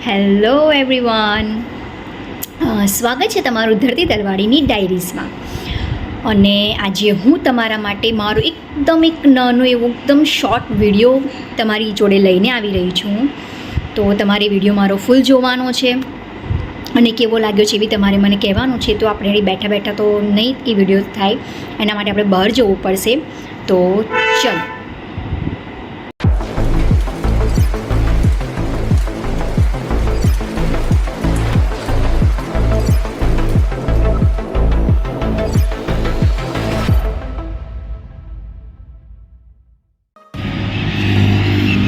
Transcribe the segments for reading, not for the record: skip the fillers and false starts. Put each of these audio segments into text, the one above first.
Hello everyone, સ્વાગત છે તમારું ધરતી તલવાડીની ડાયરીઝમાં. અને આજે હું તમારા માટે મારો એકદમ એક નાનો એવો એકદમ શોર્ટ વિડીયો તમારી જોડે લઈને આવી રહી છું. તો તમારે વિડીયો મારો ફૂલ જોવાનો છે અને કેવો લાગ્યો છે એવી તમારે મને કહેવાનું છે. તો આપણે બેઠા બેઠા તો નહીં એ વિડીયો થાય, એના માટે આપણે બહાર જવું પડશે. તો ચલો.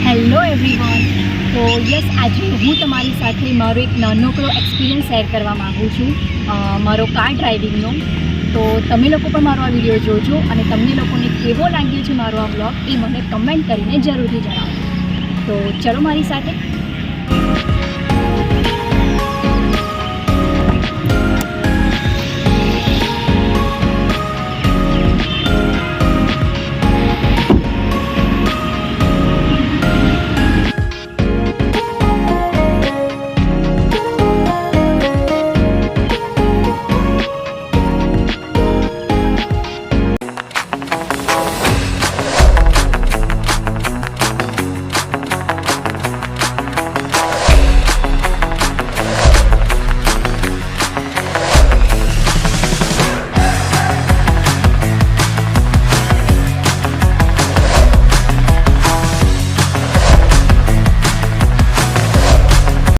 હેલો એવરીવન, તો યસ, આજે હું તમારી સાથે મારો એક નાનકડો એક્સપિરિયન્સ શેર કરવા માગું છું, મારો કાર ડ્રાઇવિંગનો. તો તમે લોકો પણ મારો આ વિડીયો જોજો અને તમને લોકોને કેવો લાગ્યો છે મારો આ વ્લોગ એ મને કમેન્ટ કરીને જરૂરથી જણાવો. તો ચલો મારી સાથે.